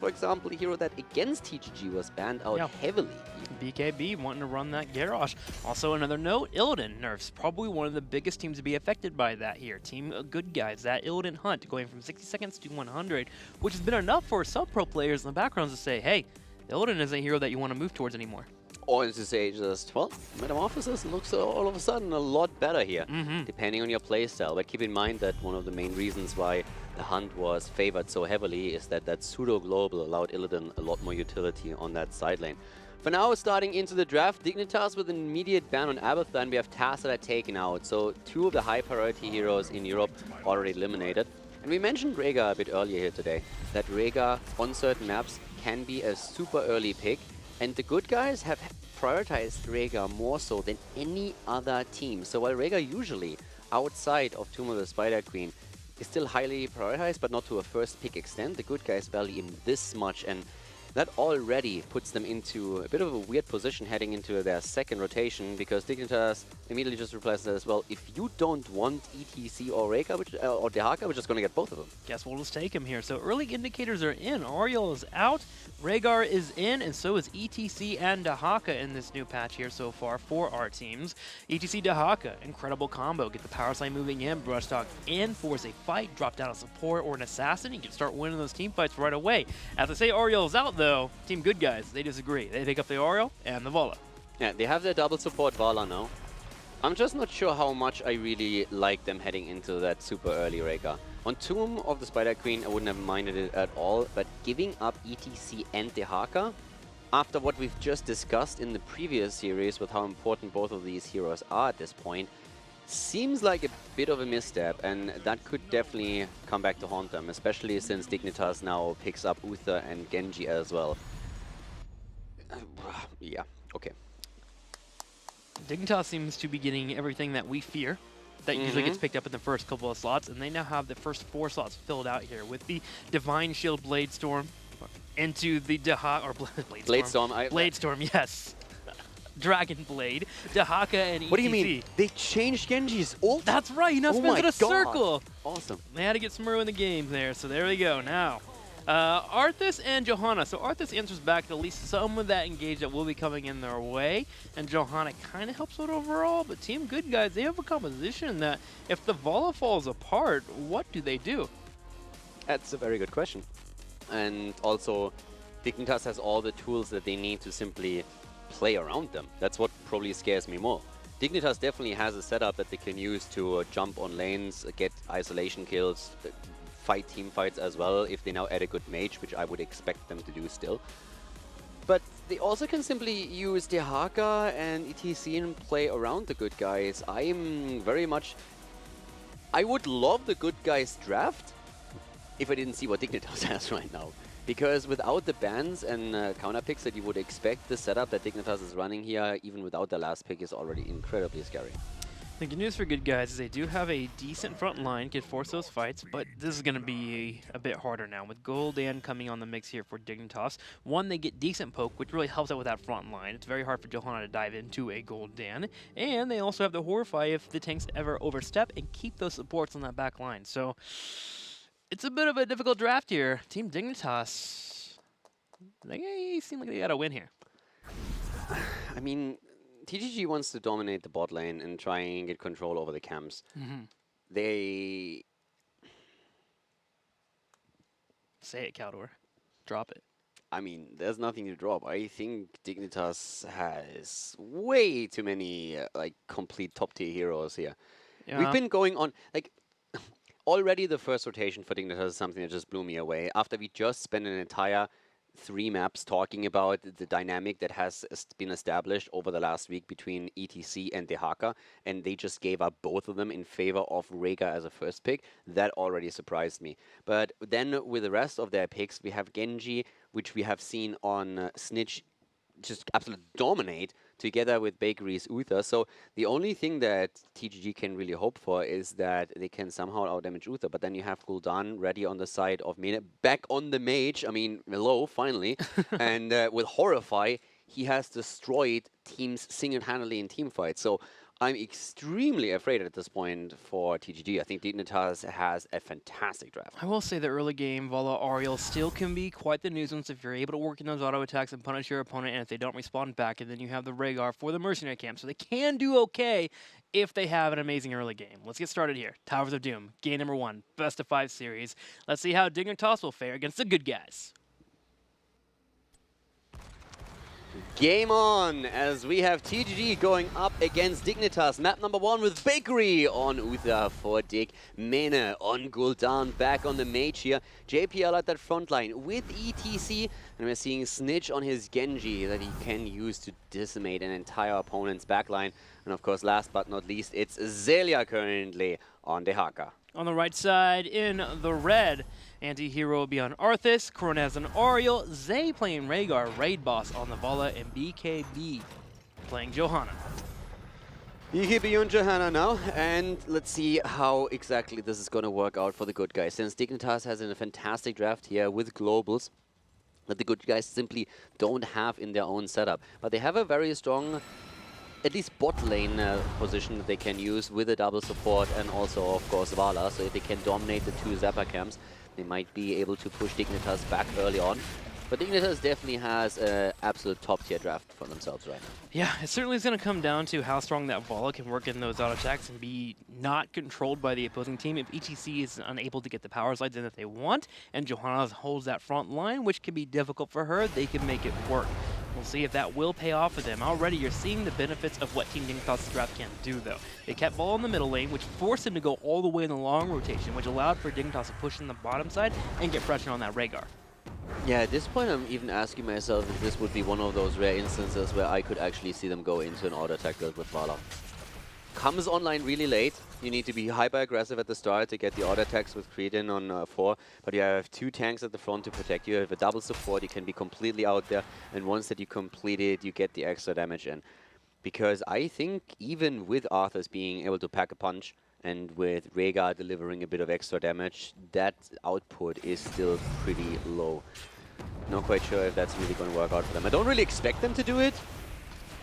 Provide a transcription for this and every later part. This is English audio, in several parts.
for example, a hero that against TGG was banned out heavily. BKB wanting to run that Garrosh. Also, another note, Illidan nerfs. Probably one of the biggest teams to be affected by that here. Team Good Guys, that Illidan hunt going from 60 seconds to 100, which has been enough for some pro players in the backgrounds to say, hey, Illidan isn't a hero that you want to move towards anymore. Or to say just, well, Metamorphosis looks all of a sudden a lot better here, depending on your playstyle. But keep in mind that one of the main reasons why the hunt was favored so heavily is that that pseudo-global allowed Illidan a lot more utility on that side lane. For now, starting into the draft, Dignitas with an immediate ban on Abathur, and we have Taz that are taken out. So two of the high-priority heroes in Europe already eliminated. And we mentioned Rhaegar a bit earlier here today, that Rhaegar on certain maps can be a super early pick. And the Good Guys have prioritized Rhaegar more so than any other team. So while Rhaegar usually, outside of Tomb of the Spider Queen, is still highly prioritized, but not to a first pick extent, the Good Guys value him this much, and that already puts them into a bit of a weird position heading into their second rotation, because Dignitas immediately just replies as well, if you don't want ETC or Rhaegar, or Dehaka, we're just going to get both of them. Guess we'll just take him here. So early indicators are in. Ariel is out, Rhaegar is in, and so is ETC and Dehaka in this new patch here so far for our teams. ETC Dehaka, incredible combo. Get the power slide moving in, brush talk in, force a fight, drop down a support or an assassin, you can start winning those team fights right away. As I say Ariel is out though, Team Good Guys, they disagree. They pick up the Ariel and the Valla. Yeah, they have their double support Valla now. I'm just not sure how much I really like them heading into that super early Rhaegar. On Tomb of the Spider Queen, I wouldn't have minded it at all, but giving up ETC and Dehaka, after what we've just discussed in the previous series with how important both of these heroes are at this point, seems like a bit of a misstep, and that could definitely come back to haunt them, especially since Dignitas now picks up Uther and Genji as well. Yeah, okay. Dignitas seems to be getting everything that we fear. That usually gets picked up in the first couple of slots, and they now have the first 4 slots filled out here with the Divine Shield Bladestorm into the Bladestorm, yes. Dragon Blade, Dehaka, and ETC. What do you mean? They changed Genji's ult? That's right, he now spins in a circle. Awesome. They had to get Smurro in the game there, so there we go. Now, Arthas and Johanna. So Arthas answers back to at least some of that engage that will be coming in their way, and Johanna kind of helps out overall, but Team Good Guys, they have a composition that if the Valla falls apart, what do they do? That's a very good question. And also, Dignitas has all the tools that they need to simply play around them. That's what probably scares me more. Dignitas definitely has a setup that they can use to jump on lanes, get isolation kills, fight team fights as well, if they now add a good mage, which I would expect them to do still. But they also can simply use Dehaka and ETC and play around the Good Guys. I'm very much... I would love the Good Guys draft if I didn't see what Dignitas has right now. Because without the bans and counter picks that you would expect, the setup that Dignitas is running here, even without the last pick, is already incredibly scary. The good news for Good Guys is they do have a decent front line, can force those fights, but this is going to be a bit harder now. With Gul'dan coming on the mix here for Dignitas, one, they get decent poke, which really helps out with that front line. It's very hard for Johanna to dive into a Gul'dan, and they also have the Horrify if the tanks ever overstep and keep those supports on that back line. So it's a bit of a difficult draft here. Team Dignitas, they seem like they got a win here. I mean, TGG wants to dominate the bot lane and try and get control over the camps. They... Say it, Caldor. Drop it. I mean, there's nothing to drop. I think Dignitas has way too many like complete top tier heroes here. Yeah. We've been going on like already the first rotation for Dignitas is something that just blew me away. After we just spent an entire 3 maps talking about the dynamic that has been established over the last week between ETC and Dehaka, and they just gave up both of them in favor of Rhaegar as a first pick. That already surprised me. But then with the rest of their picks, we have Genji, which we have seen on Snitch just absolutely dominate together with Bakery's Uther. So the only thing that TGG can really hope for is that they can somehow outdamage Uther. But then you have Gul'dan ready on the side of Mena, back on the mage. I mean, hello, finally. And with Horrify, he has destroyed teams single-handedly in team fights. So I'm extremely afraid at this point for TGG. I think Dignitas has a fantastic draft. I will say the early game Vala Ariel still can be quite the nuisance if you're able to work in those auto attacks and punish your opponent, and if they don't respond back, and then you have the Rhaegar for the mercenary camp. So they can do okay if they have an amazing early game. Let's get started here. Towers of Doom, game number 1, best of 5 series. Let's see how Dignitas will fare against the good guys. Game on, as we have TGG going up against Dignitas. Map number 1 with Bakery on Uther for Dig. Mene on Gul'dan, back on the mage here. JPL at that front line with ETC. And we're seeing Snitch on his Genji that he can use to decimate an entire opponent's backline. And of course, last but not least, it's Zelia currently on Dehaka. On the right side, in the red, anti-hero will be on Arthas, Corona has an Ariel, Zay playing Rhaegar, Raid Boss on the Vala, and BKB playing Johanna. BKB on Johanna now, and let's see how exactly this is going to work out for the good guys. Since Dignitas has a fantastic draft here with globals that the good guys simply don't have in their own setup. But they have a very strong, at least bot lane position that they can use with a double support and also, of course, Vala. So if they can dominate the 2 Zappa camps, they might be able to push Dignitas back early on. But Dignitas definitely has an absolute top-tier draft for themselves right now. Yeah, it certainly is going to come down to how strong that Vala can work in those auto attacks and be not controlled by the opposing team. If ETC is unable to get the power slides in that they want, and Johanna holds that front line, which can be difficult for her, they can make it work. We'll see if that will pay off for them. Already, you're seeing the benefits of what Team Dignitas' draft can do, though. They kept Vala in the middle lane, which forced him to go all the way in the long rotation, which allowed for Dignitas to push in the bottom side and get pressure on that Rhaegar. Yeah, at this point I'm even asking myself if this would be one of those rare instances where I could actually see them go into an auto attack build with Vala. Comes online really late. You need to be hyper-aggressive at the start to get the auto attacks with Creedon on 4. But you have 2 tanks at the front to protect you. You have a double support. You can be completely out there. And once that you complete it, you get the extra damage in. Because I think even with Arthas being able to pack a punch, and with Rhaegar delivering a bit of extra damage, that output is still pretty low. Not quite sure if that's really going to work out for them. I don't really expect them to do it,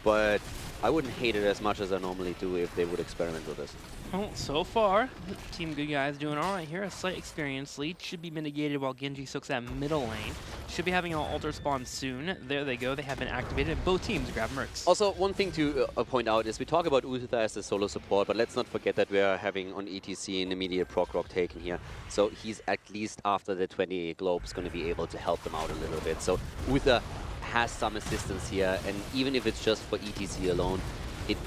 but I wouldn't hate it as much as I normally do if they would experiment with this. Well, so far, Team Good Guys doing all right here. A slight experience lead should be mitigated while Genji soaks that middle lane. Should be having an altar spawn soon. There they go. They have been activated, and both teams grab mercs. Also, one thing to point out is we talk about Uther as a solo support, but let's not forget that we are having on ETC an immediate proc rock taken here. So he's at least after the 20 globes going to be able to help them out a little bit. So Uther has some assistance here, and even if it's just for ETC alone, it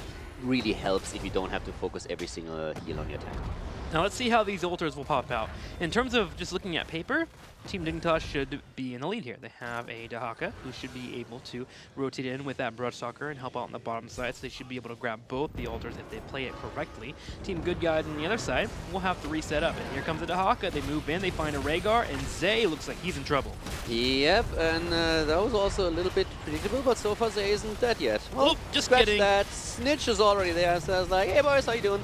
really helps if you don't have to focus every single heal on your tank. Now let's see how these altars will pop out. In terms of just looking at paper, Team Dignitas should be in the lead here. They have a Dehaka who should be able to rotate in with that Bloodsucker and help out on the bottom side, so they should be able to grab both the altars if they play it correctly. Team Good Guys on the other side will have to reset up. And here comes the Dehaka. They move in, they find a Rhaegar, and Zay looks like he's in trouble. Yep, and that was also a little bit predictable, but so far Zay isn't dead yet. Well, just kidding. That. Snitch is already there, so I was like, hey boys, how you doing?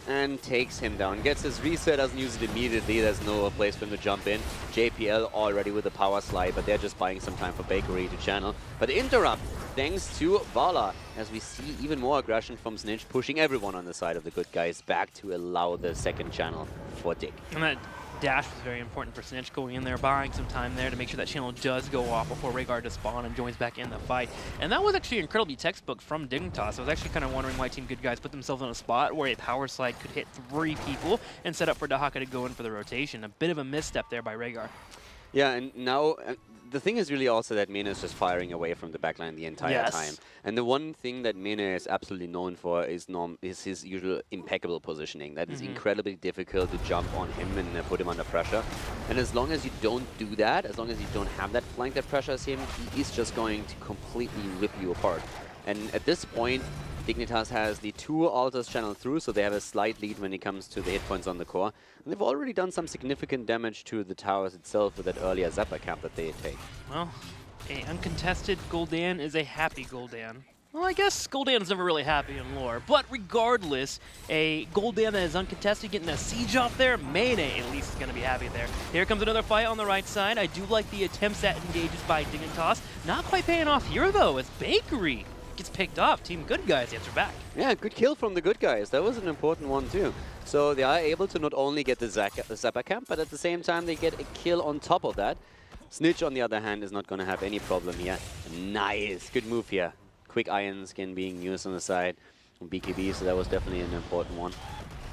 And takes him down. Gets his reset, doesn't use it immediately. There's no place for him to jump in. JPL already with the power slide, but they're just buying some time for Bakery to channel. But interrupt, thanks to Vala, as we see even more aggression from Snitch, pushing everyone on the side of the good guys back to allow the second channel for Dig. And that dash was very important for Snitch, going in there, buying some time there to make sure that channel does go off before Rhaegar does spawn and joins back in the fight. And that was actually incredibly textbook from Dignitas. I was actually kind of wondering why Team Good Guys put themselves in a spot where a power slide could hit 3 people and set up for Dehaka to go in for the rotation. A bit of a misstep there by Rhaegar. Yeah, and now the thing is really also that Mene is just firing away from the backline the entire time. And the one thing that Mene is absolutely known for is his usual impeccable positioning. That is incredibly difficult to jump on him and put him under pressure. And as long as you don't do that, as long as you don't have that flank that pressures him, he is just going to completely rip you apart. And at this point, Dignitas has the 2 altars channeled through, so they have a slight lead when it comes to the hit points on the core. And they've already done some significant damage to the towers itself with that earlier Zappa camp that they take. Well, an uncontested Gul'dan is a happy Gul'dan. Well, I guess Gul'dan is never really happy in lore, but regardless, a Gul'dan that is uncontested getting a siege off there, Mene at least is going to be happy there. Here comes another fight on the right side. I do like the attempts at engages by Dignitas. Not quite paying off here, though, as Bakery gets picked off. Team Good Guys answer back. Yeah, good kill from the good guys. That was an important one too. So they are able to not only get the Zappa camp, but at the same time they get a kill on top of that. Snitch, on the other hand, is not going to have any problem here. Nice. Good move here. Quick iron skin being used on the side from BKB, so that was definitely an important one.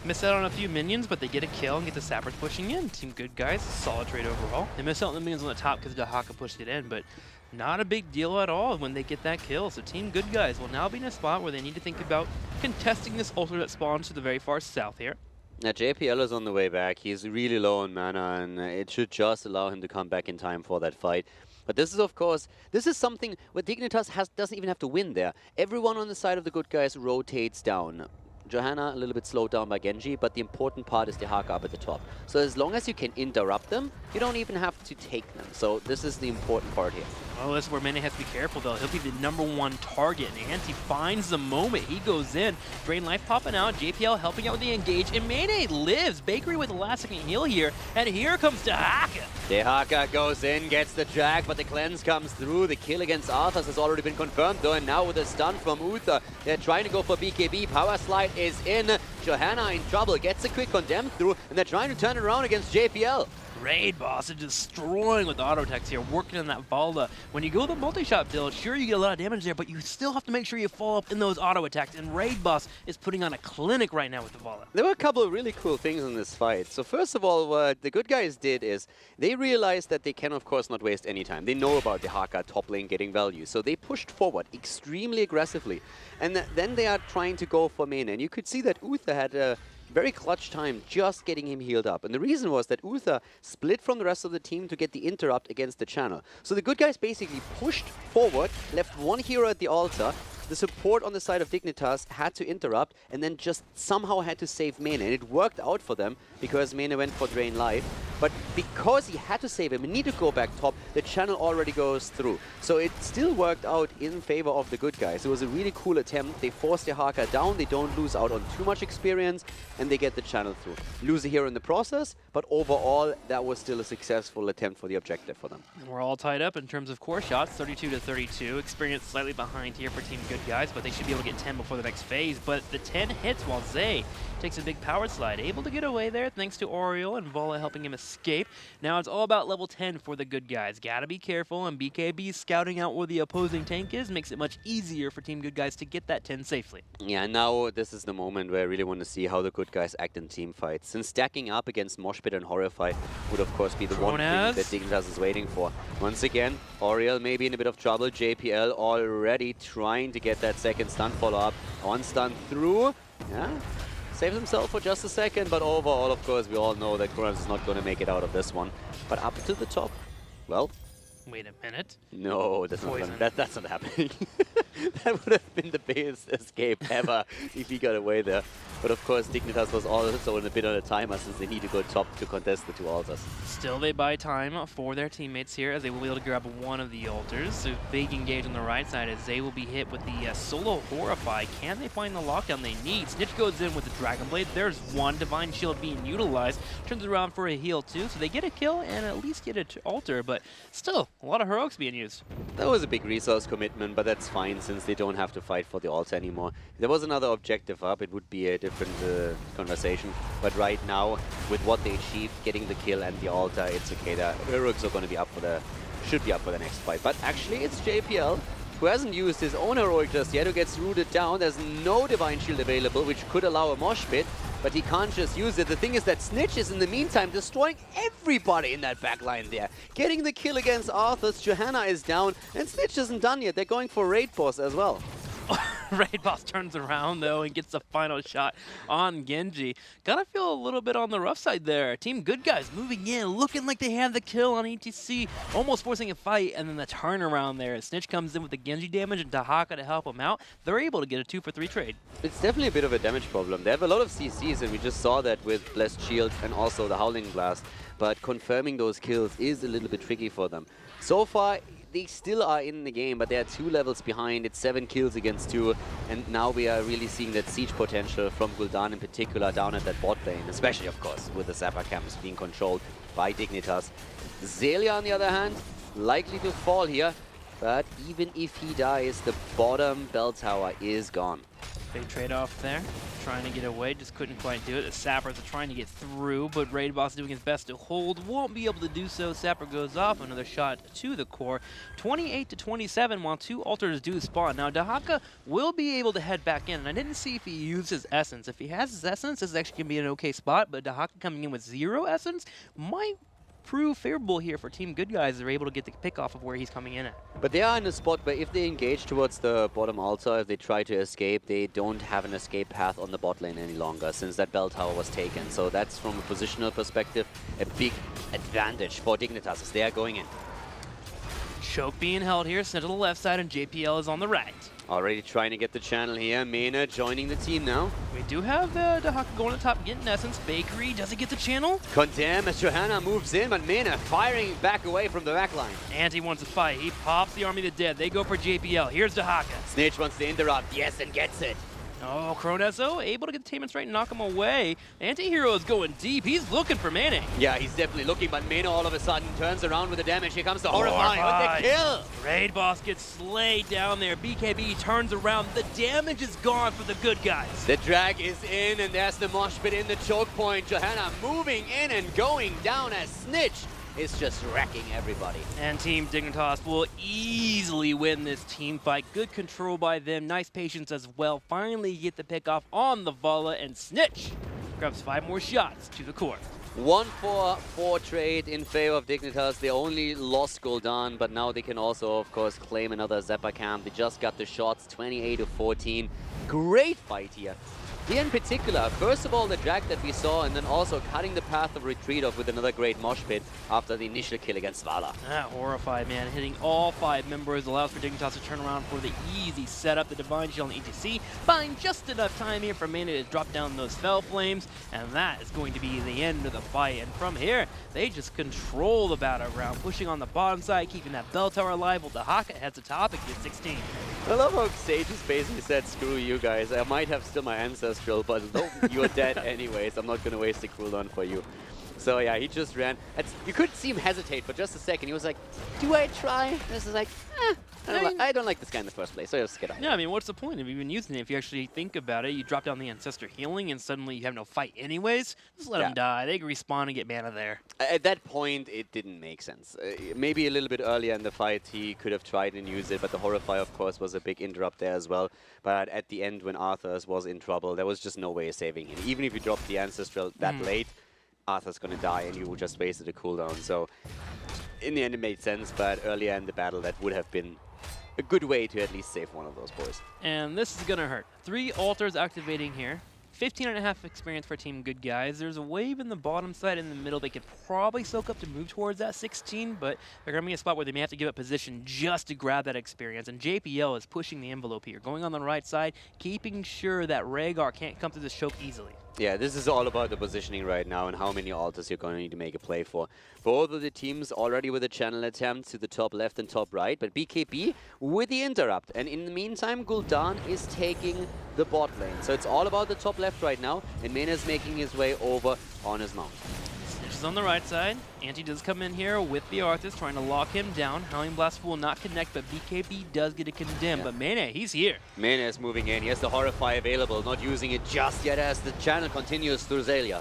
Miss out on a few minions, but they get a kill and get the Sappers pushing in. Team Good Guys, solid trade overall. They miss out on the minions on the top because Dahaka pushed it in, but not a big deal at all when they get that kill. So Team Good Guys will now be in a spot where they need to think about contesting this altar that spawns to the very far south here. Now, JPL is on the way back. He's really low on mana, and it should just allow him to come back in time for that fight. But this is, of course, this is something where Dignitas doesn't even have to win there. Everyone on the side of the good guys rotates down. Johanna a little bit slowed down by Genji, but the important part is the Haka up at the top. So as long as you can interrupt them, you don't even have to take them. So this is the important part here. Well, this is where Mene has to be careful, though. He'll be the #1 target, and he finds the moment. He goes in. Drain Life popping out. JPL helping out with the engage, and Mene lives. Bakery with the last-second heal here, and here comes Dahaka. Dahaka goes in, gets the drag, but the cleanse comes through. The kill against Arthas has already been confirmed, though, and now with a stun from Uther, they're trying to go for BKB. Power Slide is in. Johanna in trouble, gets a quick condemn through, and they're trying to turn it around against JPL. Raid Boss is destroying with auto attacks here, working on that Valda. When you go the multi-shot build, sure you get a lot of damage there, but you still have to make sure you follow up in those auto attacks, and Raid Boss is putting on a clinic right now with the Valda. There were a couple of really cool things in this fight. So first of all, what the good guys did is they realized that they can, of course, not waste any time. They know about the Haka top lane getting value, so they pushed forward extremely aggressively. And then they are trying to go for Mene, and you could see that Uther had a very clutch time just getting him healed up. And the reason was that Uther split from the rest of the team to get the interrupt against the channel. So the good guys basically pushed forward, left one hero at the altar. The support on the side of Dignitas had to interrupt and then just somehow had to save Mene. And it worked out for them because Mene went for Drain Life. But because he had to save him and need to go back top, the channel already goes through. So it still worked out in favor of the good guys. It was a really cool attempt. They forced the Haka down. They don't lose out on too much experience and they get the channel through. Lose a hero in the process, but overall that was still a successful attempt for the objective for them. And we're all tied up in terms of core shots, 32-32. Experience slightly behind here for Team Good Guys, but they should be able to get 10 before the next phase. But the 10 hits while Zay takes a big power slide. Able to get away there thanks to Oriole and Vola helping him escape. Now it's all about level 10 for the good guys. Gotta be careful, and BKB scouting out where the opposing tank is makes it much easier for Team Good Guys to get that 10 safely. Yeah, now this is the moment where I really want to see how the good guys act in team fights. Since stacking up against Moshpit and Horrify would of course be the one thing that Dignitas is waiting for. Once again, Oriole may be in a bit of trouble. JPL already trying to get that second stun follow-up. On stun through. Yeah. Saves himself for just a second, but overall, of course, we all know that Kronos is not going to make it out of this one. But up to the top, well... Wait a minute. No, that's not happening. That would have been the biggest escape ever if he got away there. But of course, Dignitas was also in a bit on a timer since they need to go top to contest the two altars. Still, they buy time for their teammates here as they will be able to grab one of the altars. So big engage on the right side as they will be hit with the solo Horrify. Can they find the lockdown they need? Snitch goes in with the Dragon Blade. There's one Divine Shield being utilized. Turns around for a heal too. So they get a kill and at least get an altar. But still, a lot of heroics being used. That was a big resource commitment, but that's fine since they don't have to fight for the altar anymore. If there was another objective up, it would be a different conversation. But right now, with what they achieved, getting the kill and the altar, it's okay. The heroics are going to be up for should be up for the next fight. But actually, it's JPL who hasn't used his own heroic just yet, who gets rooted down. There's no Divine Shield available, which could allow a mosh pit, but he can't just use it. The thing is that Snitch is in the meantime destroying everybody in that backline there. Getting the kill against Arthas, Johanna is down, and Snitch isn't done yet. They're going for Raid Boss as well. Raid Boss turns around, though, and gets the final shot on Genji. Gotta feel a little bit on the rough side there. Team Good Guys moving in, looking like they have the kill on HGC, almost forcing a fight, and then the turnaround there. Snitch comes in with the Genji damage and Dahaka to help him out. They're able to get a 2-for-3 trade. It's definitely a bit of a damage problem. They have a lot of CCs, and we just saw that with Blessed Shield and also the Howling Blast. But confirming those kills is a little bit tricky for them. So far, they still are in the game, but they are 2 levels behind. It's 7 kills against 2, and now we are really seeing that siege potential from Gul'dan in particular down at that bot lane, especially, of course, with the Zappa camps being controlled by Dignitas. Zelia, on the other hand, likely to fall here. But even if he dies, the bottom bell tower is gone. Big trade-off there. Trying to get away, just couldn't quite do it. The Sappers are trying to get through, but Raid Boss doing his best to hold. Won't be able to do so. Sapper goes off. Another shot to the core. 28-27 while 2 altars do spawn. Now, Dahaka will be able to head back in, and I didn't see if he used his essence. If he has his essence, this is actually going to be an okay spot, but Dahaka coming in with 0 essence might prove favorable here for Team Good Guys. They're able to get the pick off of where he's coming in at. But they are in a spot where if they engage towards the bottom altar, if they try to escape, they don't have an escape path on the bot lane any longer since that bell tower was taken. So that's, from a positional perspective, a big advantage for Dignitas as they are going in. Choke being held here, sent to the left side, and JPL is on the right. Already trying to get the channel here. Mena joining the team now. We do have Dahaka going to the top, getting essence. Bakery, does he get the channel? Condemn as Johanna moves in, but Mena firing back away from the back line. Anti wants to fight. He pops the army to dead. They go for JPL. Here's Dahaka. Snitch wants to interrupt. Yes, and gets it. Oh, Cronesso able to get the Tainments right and knock him away. Anti-hero is going deep. He's looking for Mane. Yeah, he's definitely looking, but Mena all of a sudden turns around with the damage. Here comes the Horrify with the kill. Raid Boss gets slayed down there. BKB turns around. The damage is gone for the good guys. The drag is in, and there's the mosh pit in the choke point. Johanna moving in and going down as Snitch is just wrecking everybody. And Team Dignitas will easily win this team fight. Good control by them. Nice patience as well. Finally get the pick off on the Vala, and Snitch grabs 5 more shots to the core. 1-4 trade in favor of Dignitas. They only lost Gul'dan, but now they can also, of course, claim another Zeppa camp. They just got the shots, 28-14. Great fight here. Here in particular, first of all, the drag that we saw, and then also cutting the path of retreat off with another great mosh pit after the initial kill against Vala. Horrified, man. Hitting all 5 members allows for Dignitas to turn around for the easy setup. The Divine Shield on HGC buying just enough time here for Mana to drop down those Fell Flames, and that is going to be the end of the fight. And from here, they just control the battleground, pushing on the bottom side, keeping that bell tower alive, while Dahaka heads to top and gets 16. I love how Sage just basically said, screw you guys. I might have still my Ancestral, but no, you're dead anyways. I'm not going to waste a cooldown for you. So yeah, he just ran. You could see him hesitate for just a second. He was like, do I try? And this is like, I don't like this guy in the first place, so I just get out. Yeah, I mean, what's the point of even using it? If you actually think about it, you drop down the Ancestor healing and suddenly you have no fight anyways. Just let him die. They can respawn and get mana there. At that point, it didn't make sense. Maybe a little bit earlier in the fight, he could have tried and used it, but the Horrify, of course, was a big interrupt there as well. But at the end, when Arthur's was in trouble, there was just no way of saving him. Even if you dropped the Ancestral that late, Arthur's going to die and you just wasted a cooldown. So in the end, it made sense, but earlier in the battle, that would have been a good way to at least save one of those boys. And this is going to hurt. 3 altars activating here. 15.5 experience for Team Good Guys. There's a wave in the bottom side in the middle. They could probably soak up to move towards that 16, but they're going to be a spot where they may have to give up position just to grab that experience. And JPL is pushing the envelope here, going on the right side, keeping sure that Rhaegar can't come through this choke easily. Yeah, this is all about the positioning right now and how many altars you're going to need to make a play for. Both of the teams already with a channel attempt to the top left and top right, but BKB with the interrupt. And in the meantime, Gul'dan is taking the bot lane. So it's all about the top left right now, and Mena is making his way over on his mount. Snitch is on the right side. Anti does come in here with the Arthas, trying to lock him down. Howling Blast will not connect, but BKB does get a condemn. But Mena, he's here. Mena is moving in. He has the Horrify available, not using it just yet as the channel continues through Xaylia.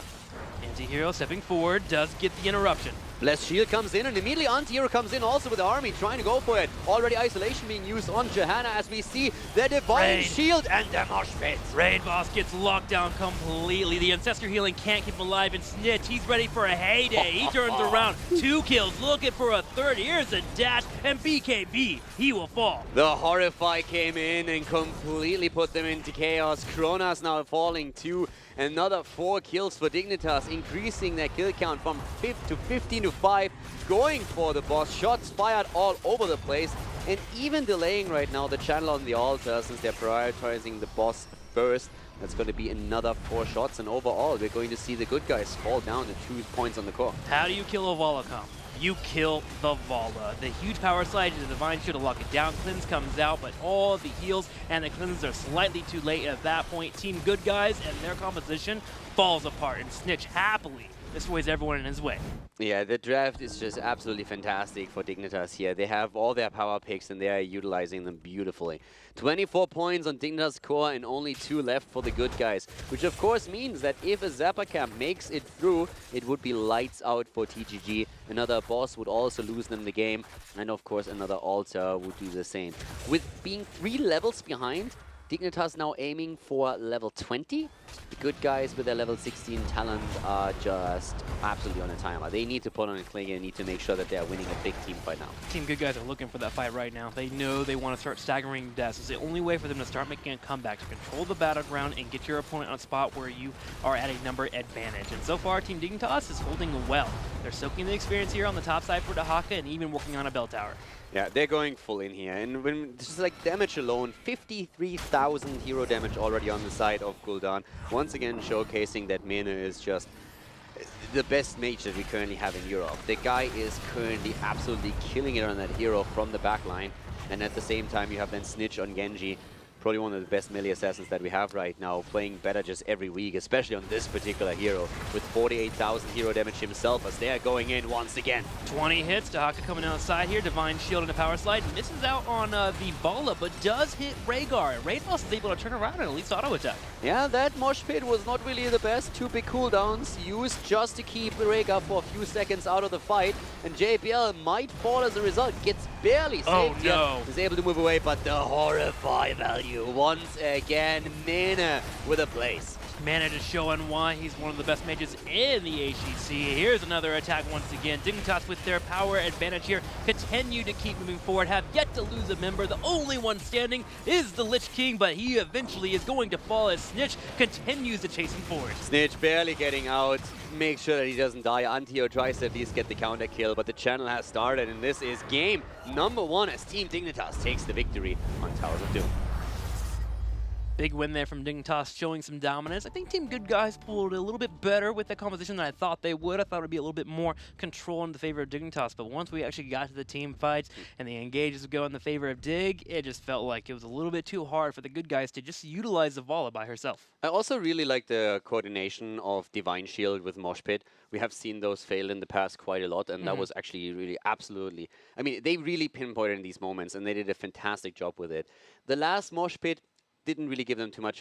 Anti-hero stepping forward, does get the interruption. Blessed Shield comes in, and immediately Anti-hero comes in also with the army trying to go for it. Already Isolation being used on Johanna as we see the Divine Shield and the Mosh Pit. Raid Boss gets locked down completely. The Ancestor healing can't keep him alive, and Snitch, he's ready for a heyday. He turns around, 2 kills, looking for a third. Here's a dash, and BKB, he will fall. The Horrify came in and completely put them into chaos. Kronas now falling too. Another 4 kills for Dignitas, increasing their kill count from 15 to 5, going for the boss. Shots fired all over the place, and even delaying right now the channel on the altar since they're prioritizing the boss first. That's going to be another 4 shots, and overall we're going to see the good guys fall down to 2 points on the core. How do you kill a Vala comp? You kill the Vala. The huge power slide to the Divine Shield to lock it down. Cleanse comes out, but all the heals and the cleanses are slightly too late at that point. Team Good Guys and their composition falls apart, and Snitch happily destroys everyone in his way. Yeah, the draft is just absolutely fantastic for Dignitas here. They have all their power picks and they are utilizing them beautifully. 24 points on Dignitas core and only 2 left for the good guys, which of course means that if a Zapper camp makes it through, it would be lights out for TGG. Another boss would also lose them the game, and of course another altar would do the same. With being 3 levels behind, Dignitas now aiming for level 20. The good guys with their level 16 talent are just absolutely on a timer. They need to put on a click and need to make sure that they are winning a big team fight now. Team Good Guys are looking for that fight right now. They know they want to start staggering deaths. It's the only way for them to start making a comeback, to control the battleground and get your opponent on a spot where you are at a number advantage. And so far, Team Dignitas is holding well. They're soaking the experience here on the top side for Dahaka and even working on a bell tower. Yeah, they're going full in here. And when just like damage alone, 53,000 hero damage already on the side of Gul'dan. Once again showcasing that Mena is just the best mage that we currently have in Europe. The guy is currently absolutely killing it on that hero from the back line. And at the same time, you have then Snitch on Genji. Probably one of the best melee assassins that we have right now, playing better just every week, especially on this particular hero, with 48,000 hero damage himself as they are going in once again. 20 hits, Dahaka coming outside here, Divine Shield and a power slide, misses out on the Bala, but does hit Rhaegar. Rhaegar is able to turn around and at least auto attack. Yeah, that mosh pit was not really the best. 2 big cooldowns used just to keep Rhaegar for a few seconds out of the fight, and JBL might fall as a result. Gets barely saved here. Is able to move away, but the Horrify value once again. Mena with a place. Mana just showing why he's one of the best mages in the HGC. Here's another attack once again. Dignitas with their power advantage here continue to keep moving forward, have yet to lose a member. The only one standing is the Lich King, but he eventually is going to fall as Snitch continues to chase him forward. Snitch barely getting out. Make sure that he doesn't die. Antio tries to at least get the counter kill, but the channel has started, and this is game number 1 as Team Dignitas takes the victory on Towers of Doom. Big win there from Dignitas, showing some dominance. I think Team Good Guys pulled a little bit better with the composition than I thought they would. I thought it would be a little bit more control in the favor of Dignitas, but once we actually got to the team fights and the engages would go in the favor of Dig, it just felt like it was a little bit too hard for the Good Guys to just utilize Zavala by herself. I also really like the coordination of Divine Shield with Mosh Pit. We have seen those fail in the past quite a lot, and that was actually really absolutely... I mean, they really pinpointed in these moments, and they did a fantastic job with it. The last Mosh Pit didn't really give them too much